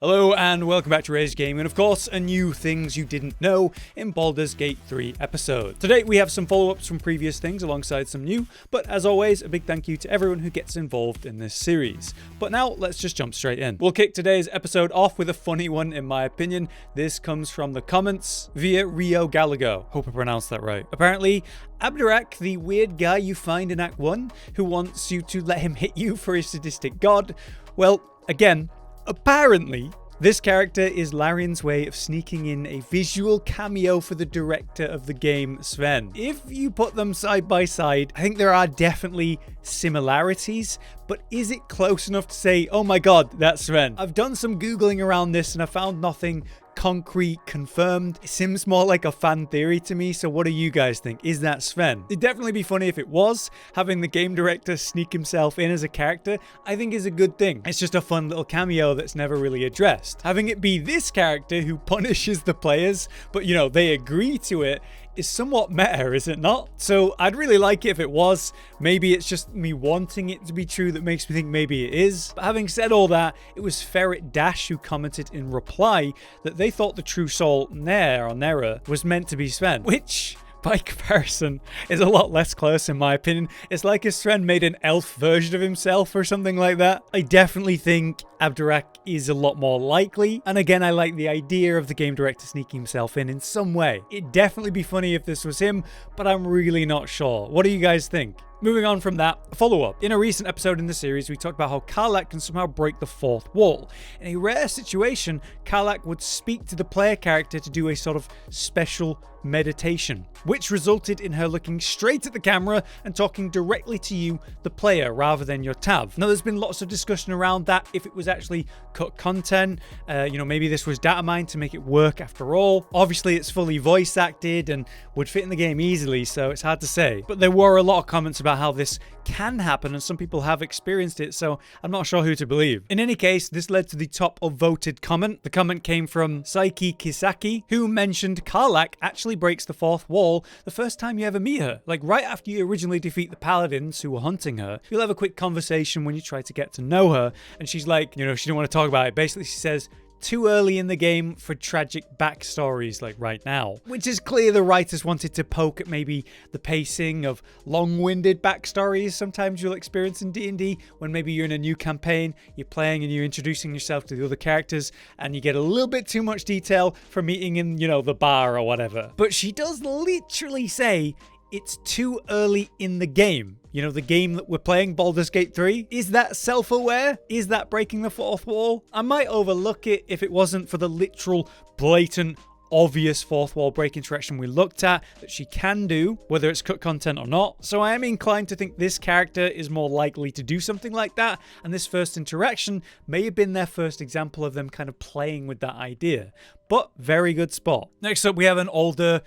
Hello and welcome back to Rage Gaming, and of course a new things you didn't know in Baldurs Gate 3 episode. Today we have some follow-ups from previous things alongside some new, but as always a big thank you to everyone who gets involved in this series. But now let's just jump straight in. We'll kick today's episode off with a funny one in my opinion. This comes from the comments via Rio Galago. Hope I pronounced that right. Apparently Abdurak, the weird guy you find in Act 1 who wants you to let him hit you for his sadistic god, well, again, apparently, this character is Larian's way of sneaking in a visual cameo for the director of the game, Sven. If you put them side by side, I think there are definitely similarities, but is it close enough to say, oh my god, that's Sven? I've done some Googling around this and I found nothing concrete confirmed. It seems more like a fan theory to me, so what do you guys think? Is that Sven? It'd definitely be funny if it was. Having the game director sneak himself in as a character, I think is a good thing. It's just a fun little cameo that's never really addressed. Having it be this character who punishes the players, but you know, they agree to it, is somewhat meta, is it not? So I'd really like it if it was. Maybe it's just me wanting it to be true that makes me think maybe it is. But having said all that, it was Ferret Dash who commented in reply that they thought the true soul Nair or Nera was meant to be Sven, which by comparison is a lot less close in my opinion. It's like if Sven made an elf version of himself or something like that. I definitely think Abdurak is a lot more likely, and again I like the idea of the game director sneaking himself in some way. It'd definitely be funny if this was him, but I'm really not sure. What do you guys think? Moving on from that, a follow-up. In a recent episode in the series, we talked about how karlach can somehow break the fourth wall. In a rare situation, karlach would speak to the player character to do a sort of special meditation, which resulted in her looking straight at the camera and talking directly to you, the player, rather than your tav. Now, there's been lots of discussion around that, if it was actually cut content, maybe this was data mined to make it work after all. Obviously, it's fully voice acted and would fit in the game easily, so it's hard to say. But there were a lot of comments about how this can happen, and some people have experienced it, so I'm not sure who to believe. In any case, this led to the top of voted comment. The comment came from Saiki Kisaki, who mentioned karlach actually breaks the fourth wall the first time you ever meet her. Like right after you originally defeat the paladins who were hunting her, you'll have a quick conversation when you try to get to know her, and she's like, she didn't want to talk about it. Basically, she says, too early in the game for tragic backstories like right now. Which is clear the writers wanted to poke at maybe the pacing of long-winded backstories sometimes you'll experience in D&D when maybe you're in a new campaign, you're playing and you're introducing yourself to the other characters and you get a little bit too much detail from meeting in, the bar or whatever. But she does literally say it's too early in the game. The game that we're playing, Baldurs Gate 3. Is that self-aware? Is that breaking the fourth wall? I might overlook it if it wasn't for the literal, blatant, obvious fourth wall break interaction we looked at that she can do, whether it's cut content or not. So I am inclined to think this character is more likely to do something like that, and this first interaction may have been their first example of them kind of playing with that idea. But very good spot. Next up, we have an older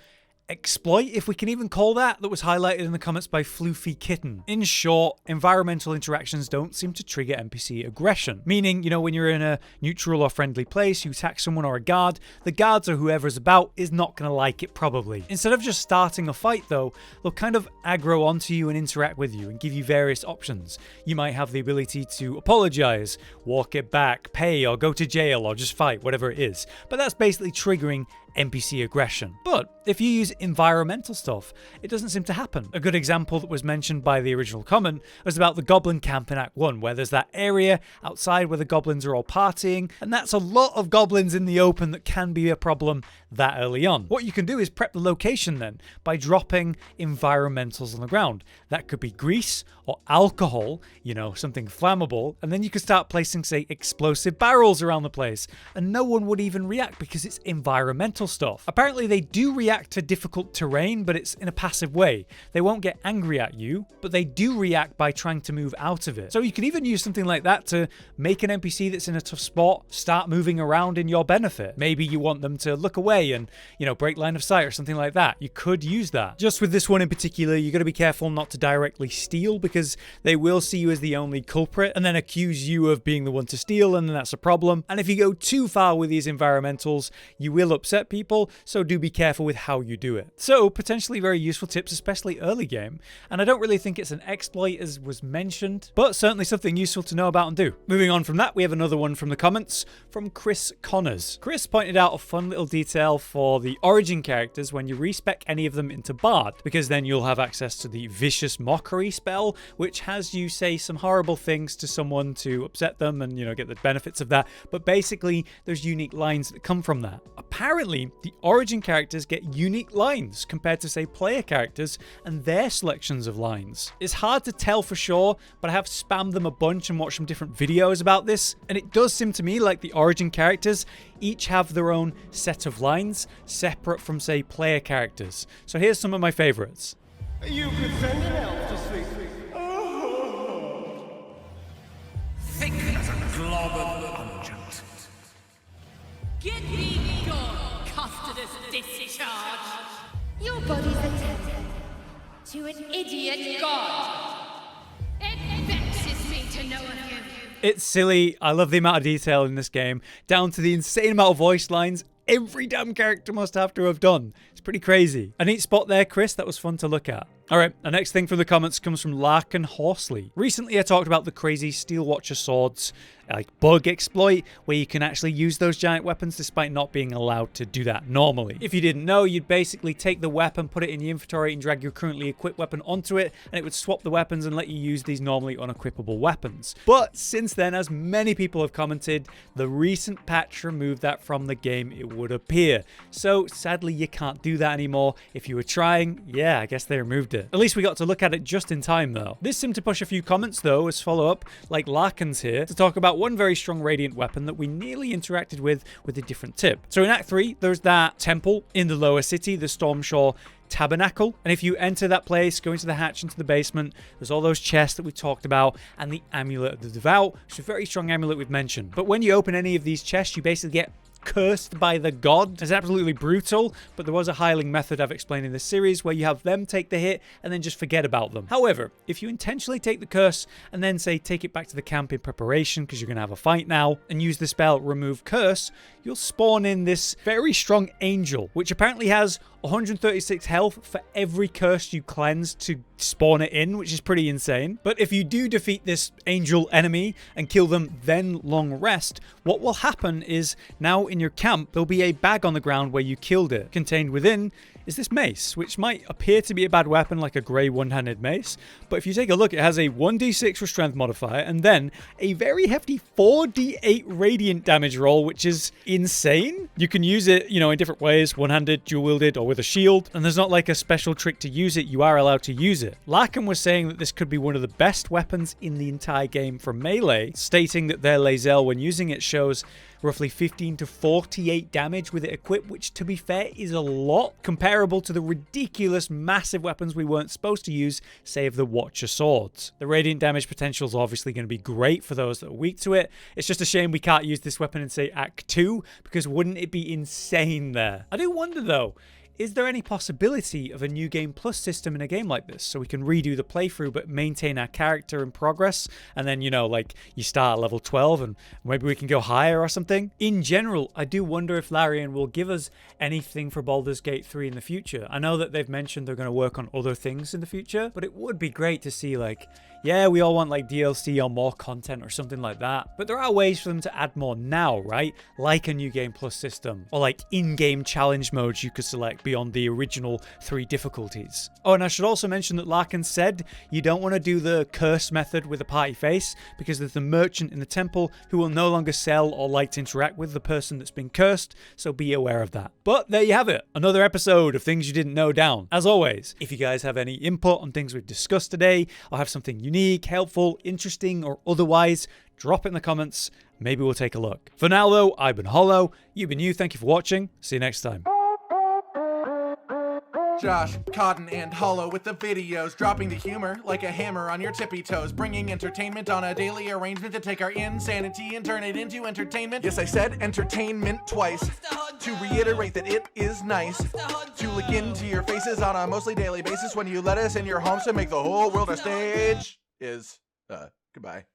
exploit, if we can even call that was highlighted in the comments by Floofy Kitten. In short, environmental interactions don't seem to trigger NPC aggression. Meaning, when you're in a neutral or friendly place, you attack someone or a guard, the guards or whoever's about is not going to like it probably. Instead of just starting a fight though, they'll kind of aggro onto you and interact with you and give you various options. You might have the ability to apologize, walk it back, pay, or go to jail, or just fight, whatever it is. But that's basically triggering NPC aggression. But if you use environmental stuff, it doesn't seem to happen. A good example that was mentioned by the original comment was about the goblin camp in Act 1, where there's that area outside where the goblins are all partying, and that's a lot of goblins in the open that can be a problem that early on. What you can do is prep the location then by dropping environmentals on the ground. That could be grease or alcohol, something flammable, and then you could start placing, say, explosive barrels around the place, and no one would even react because it's environmental stuff. Apparently they do react to difficult terrain, but it's in a passive way. They won't get angry at you, but they do react by trying to move out of it. So you could even use something like that to make an NPC that's in a tough spot start moving around in your benefit. Maybe you want them to look away and, break line of sight or something like that. You could use that. Just with this one in particular, you got to be careful not to directly steal, because they will see you as the only culprit and then accuse you of being the one to steal, and then that's a problem. And if you go too far with these environmentals, you will upset upset people, so do be careful with how you do it. So potentially very useful tips, especially early game, and I don't really think it's an exploit as was mentioned, but certainly something useful to know about and do. Moving on from that, we have another one from the comments from Chris Connors. Chris pointed out a fun little detail for the origin characters when you respec any of them into Bard, because then you'll have access to the vicious mockery spell, which has you say some horrible things to someone to upset them and, you know, get the benefits of that. But basically, there's unique lines that come from that. Apparently, the origin characters get unique lines compared to, say, player characters and their selections of lines. It's hard to tell for sure, but I have spammed them a bunch and watched some different videos about this, and it does seem to me like the origin characters each have their own set of lines separate from, say, player characters. So here's some of my favorites. You could send an elf to sleep. Oh. Thick as a glob of unguent. Get thee gone, custardous discharge! Your body's a temple to an idiot god. It vexes me to know of you. It's silly. I love the amount of detail in this game, down to the insane amount of voice lines every damn character must have to have done. It's pretty crazy. A neat spot there, Chris. That was fun to look at. All right, the next thing from the comments comes from Larkin Horsley. Recently, I talked about the crazy Steel Watcher swords, like bug exploit, where you can actually use those giant weapons despite not being allowed to do that normally. If you didn't know, you'd basically take the weapon, put it in your inventory, and drag your currently equipped weapon onto it, and it would swap the weapons and let you use these normally unequipable weapons. But since then, as many people have commented, the recent patch removed that from the game, it would appear. So sadly, you can't do that anymore. If you were trying, yeah, I guess they removed it. At least we got to look at it just in time, though. This seemed to push a few comments, though, as follow-up, like Larkin's here, to talk about one very strong radiant weapon that we nearly interacted with a different tip. So in Act 3, there's that temple in the lower city, the Stormshore Tabernacle, and if you enter that place, go into the hatch into the basement, there's all those chests that we talked about, and the Amulet of the Devout, which is a very strong amulet we've mentioned. But when you open any of these chests, you basically get cursed by the god. It's absolutely brutal, but there was a healing method I've explained in this series where you have them take the hit and then just forget about them. However, if you intentionally take the curse and then say take it back to the camp in preparation because you're going to have a fight now and use the spell remove curse, you'll spawn in this very strong angel, which apparently has 136 health for every curse you cleanse to spawn it in, which is pretty insane. But if you do defeat this angel enemy and kill them, then long rest, what will happen is now in your camp, there'll be a bag on the ground where you killed it. Contained within is this mace, which might appear to be a bad weapon like a grey one-handed mace, but if you take a look, it has a 1d6 for strength modifier and then a very hefty 4d8 radiant damage roll, which is insane. You can use it, you know, in different ways, one-handed, dual-wielded, or with a shield, and there's not like a special trick to use it. You are allowed to use it. Larkin was saying that this could be one of the best weapons in the entire game for melee, stating that their laser, when using it, shows roughly 15 to 48 damage with it equipped, which to be fair is a lot, comparable to the ridiculous massive weapons we weren't supposed to use, save the Watcher swords. The radiant damage potential is obviously going to be great for those that are weak to it. It's just a shame we can't use this weapon in, say, Act 2, because wouldn't it be insane there? I do wonder though, is there any possibility of a new game plus system in a game like this so we can redo the playthrough but maintain our character and progress, and then, you know, like you start at level 12 and maybe we can go higher or something? In general, I do wonder if Larian will give us anything for Baldur's Gate 3 in the future. I know that they've mentioned they're going to work on other things in the future, but it would be great to see, like, yeah, we all want like DLC or more content or something like that, but there are ways for them to add more now, right? Like a new game plus system, or like in-game challenge modes you could select beyond the original 3 difficulties. Oh, and I should also mention that Larkin said you don't want to do the curse method with a party face because there's the merchant in the temple who will no longer sell or like to interact with the person that's been cursed, so be aware of that. But there you have it, another episode of things you didn't know down. As always, if you guys have any input on things we've discussed today, or have something unique, helpful, interesting, or otherwise, drop it in the comments. Maybe we'll take a look. For now though, I've been Hollow, you've been you, thank you for watching, see you next time. Josh, Cotton, and Hollow with the videos, dropping the humor like a hammer on your tippy toes, bringing entertainment on a daily arrangement to take our insanity and turn it into entertainment. Yes, I said entertainment twice, to reiterate that it is nice to look into your faces on a mostly daily basis when you let us in your homes to make the whole world a stage. Goodbye.